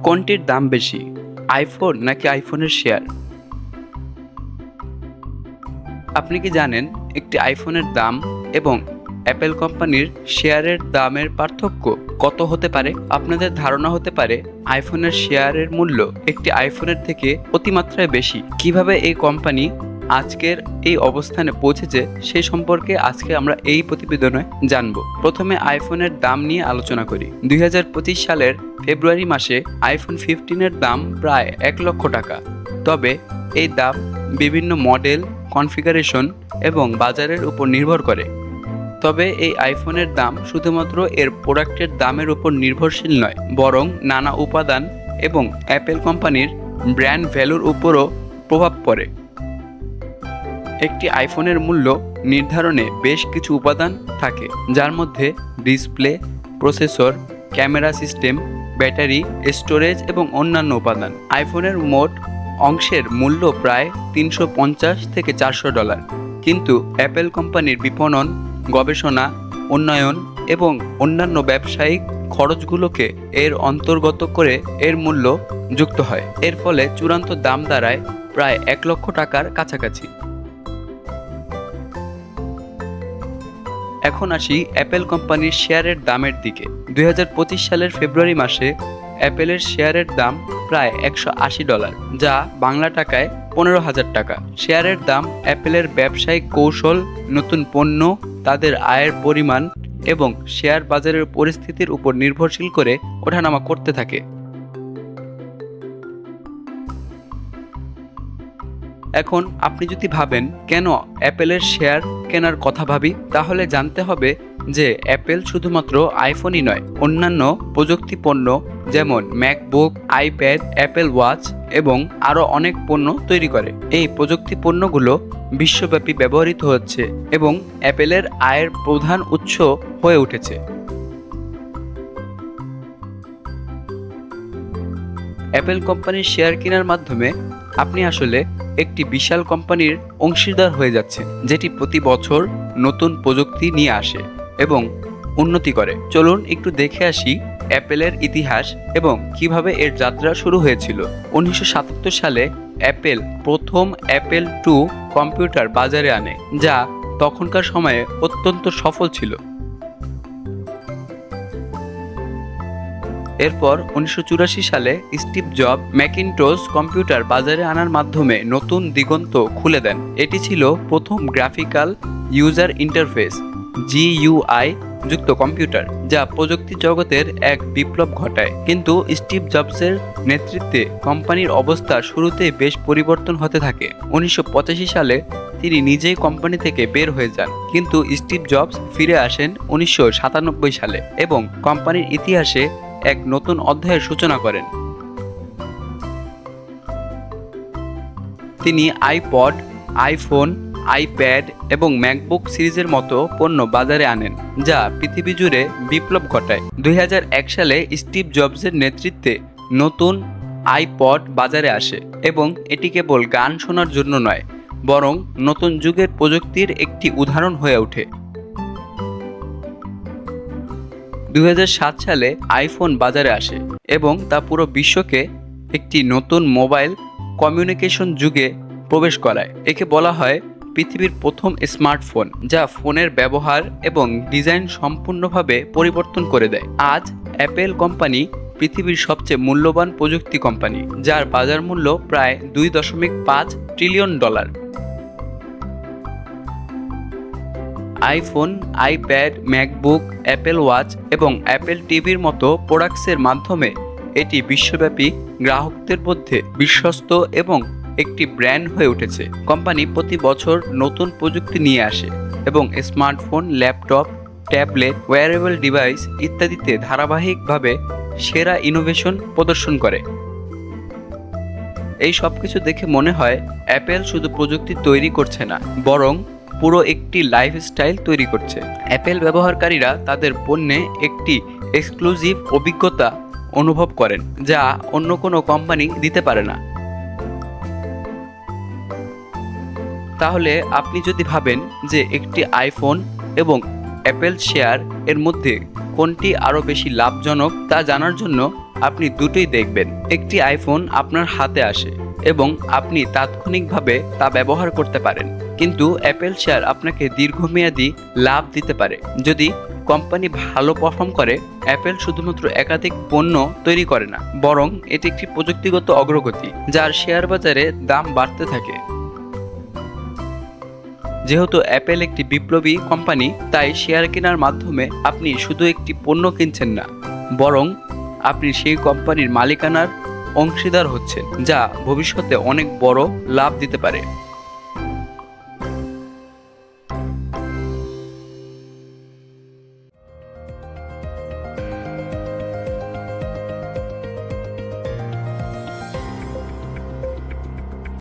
কোনটির দাম বেশি, আইফোন নাকি আইফোনের শেয়ার? আপনি কি জানেন একটি আইফোনের দাম এবং অ্যাপেল কোম্পানির শেয়ারের দামের পার্থক্য কত হতে পারে? আপনাদের ধারণা হতে পারে আইফোনের শেয়ারের মূল্য একটি আইফোনের থেকে অতিমাত্রায় বেশি। কিভাবে এই কোম্পানি আজকের এই অবস্থানে পৌঁছেছে সেই সম্পর্কে আজকে আমরা এই প্রতিবেদনে জানব। প্রথমে আইফোনের দাম নিয়ে আলোচনা করি। 2025 সালের ফেব্রুয়ারি মাসে আইফোন 15-এর দাম প্রায় 1 লক্ষ টাকা। তবে এই দাম বিভিন্ন মডেল, কনফিগারেশন এবং বাজারের উপর নির্ভর করে। তবে এই আইফোনের দাম শুধুমাত্র এর প্রোডাক্টের দামের উপর নির্ভরশীল নয়, বরং নানা উপাদান এবং অ্যাপেল কোম্পানির ব্র্যান্ড ভ্যালুর উপরও প্রভাব পড়ে। একটি আইফোনের মূল্য নির্ধারণে বেশ কিছু উপাদান থাকে, যার মধ্যে display, processor, camera system, battery, storage এবং অন্যান্য উপাদান। আইফোনের মোট অংশের মূল্য প্রায় $350 থেকে $400, কিন্তু অ্যাপেল কোম্পানির বিপণন, গবেষণা, উন্নয়ন এবং অন্যান্য ব্যবসায়িক খরচগুলোকে এর অন্তর্গত করে এর মূল্য যুক্ত হয়। এর ফলে চূড়ান্ত দাম দাঁড়ায় প্রায় 1 লক্ষ টাকার কাছাকাছি। এখন আসি অ্যাপেল কোম্পানির শেয়ারের দামের দিকে। 2025 সালের ফেব্রুয়ারি মাসে অ্যাপেলের শেয়ারের দাম প্রায় $180, যা বাংলা টাকায় 15,000 টাকা। শেয়ারের দাম অ্যাপেলের ব্যবসায়িক কৌশল, নতুন পণ্য, তাদের আয়ের পরিমাণ এবং শেয়ার বাজারের পরিস্থিতির উপর নির্ভরশীল করে ওঠানামা করতে থাকে। এখন আপনি যদি ভাবেন কেন অ্যাপেলের শেয়ার কেনার কথা ভাবি, তাহলে জানতে হবে যে অ্যাপেল শুধুমাত্র আইফোনই নয়, অন্যান্য প্রযুক্তি পণ্য যেমন ম্যাকবুক, আইপ্যাড, অ্যাপেল ওয়াচ এবং আরও অনেক পণ্য তৈরি করে। এই প্রযুক্তি পণ্যগুলো বিশ্বব্যাপী ব্যবহৃত হচ্ছে এবং অ্যাপেলের আয়ের প্রধান উৎস হয়ে উঠেছে। অ্যাপেল কোম্পানির শেয়ার কেনার মাধ্যমে আপনি আসলে একটি বিশাল কোম্পানির অংশীদার হয়ে যাচ্ছেন, যেটি প্রতি বছর নতুন প্রযুক্তি নিয়ে আসে এবং উন্নতি করে। চলুন একটু দেখে আসি অ্যাপেলের ইতিহাস এবং কিভাবে এর যাত্রা শুরু হয়েছিল। 1977 সালে অ্যাপেল প্রথম অ্যাপেল II কম্পিউটার বাজারে আনে, যা তখনকার সময়ে অত্যন্ত সফল ছিল। এরপর 1984 সালে স্টিভ জব ম্যাকিনটশ কম্পিউটার বাজারে আনার মাধ্যমে নতুন দিগন্ত খুলে দেন। এটি ছিল প্রথম গ্রাফিক্যাল ইউজার ইন্টারফেস GUI যুক্ত কম্পিউটার, যা প্রযুক্তি জগতের এক বিপ্লব ঘটায়। কিন্তু স্টিভ জবসের নেতৃত্বে কোম্পানির অবস্থা শুরুতেই বেশ পরিবর্তন হতে থাকে। 1985 সালে তিনি নিজেই কোম্পানি থেকে বের হয়ে যান, কিন্তু স্টিভ জবস ফিরে আসেন 1997 সালে এবং কোম্পানির ইতিহাসে এক নতুন অধ্যায়ের সূচনা করেন। তিনি আইপড, আইফোন, আইপ্যাড এবং ম্যাকবুক সিরিজের মতো পণ্য বাজারে আনেন, যা পৃথিবী জুড়ে বিপ্লব ঘটায়। 2001 সালে স্টিভ জবসের নেতৃত্বে নতুন আইপড বাজারে আসে এবং এটি কেবল গান শোনার জন্য নয়, বরং নতুন যুগের প্রযুক্তির একটি উদাহরণ হয়ে ওঠে। 2007 সালে আইফোন বাজারে আসে এবং তা পুরো বিশ্বকে একটি নতুন মোবাইল কমিউনিকেশন যুগে প্রবেশ করায়। একে বলা হয় পৃথিবীর প্রথম স্মার্টফোন, যা ফোনের ব্যবহার এবং ডিজাইন সম্পূর্ণভাবে পরিবর্তন করে দেয়। আজ অ্যাপেল কোম্পানি পৃথিবীর সবচেয়ে মূল্যবান প্রযুক্তি কোম্পানি, যার বাজার মূল্য প্রায় $2.5 trillion. IPhone, iPad, MacBook, Apple watch এবং অ্যাপেল টিভির মতো প্রোডাক্টসের মাধ্যমে এটি বিশ্বব্যাপী গ্রাহকদের মধ্যে বিশ্বস্ত এবং একটি ব্র্যান্ড হয়ে উঠেছে। কোম্পানি প্রতি বছর নতুন প্রযুক্তি নিয়ে আসে এবং smartphone, laptop, tablet, wearable device ইত্যাদিতে ধারাবাহিকভাবে সেরা ইনোভেশন প্রদর্শন করে। এই সব কিছু দেখে মনে হয় অ্যাপেল শুধু প্রযুক্তি তৈরি করছে না, বরং পুরো একটি লাইফস্টাইল তৈরি করছে। অ্যাপেল ব্যবহারকারীরা তাদের পণ্যে একটি এক্সক্লুসিভ অভিজ্ঞতা অনুভব করেন, যা অন্য কোনো কোম্পানি দিতে পারে না। তাহলে আপনি যদি ভাবেন যে একটি আইফোন এবং অ্যাপেল শেয়ার এর মধ্যে কোনটি আরও বেশি লাভজনক, তা জানার জন্য আপনি দুটোই দেখবেন। একটি আইফোন আপনার হাতে আসে এবং আপনি তাৎক্ষণিকভাবে তা ব্যবহার করতে পারেন, কিন্তু অ্যাপেল শেয়ার আপনাকে দীর্ঘমেয়াদী লাভ দিতে পারে। যদি কোম্পানি ভালো পারফর্ম করে, অ্যাপেল শুধুমাত্র একাধিক পণ্য তৈরি করে না, বরং এটি একটি প্রযুক্তিগত অগ্রগতি যার শেয়ার বাজারে দাম বাড়তে থাকে। যেহেতু অ্যাপেল একটি বিপ্লবী কোম্পানি, তাই শেয়ার কেনার মাধ্যমে আপনি শুধু একটি পণ্য কিনছেন না, বরং আপনি সেই কোম্পানির মালিকানার অংশীদার হচ্ছেন, যা ভবিষ্যতে অনেক বড় লাভ দিতে পারে।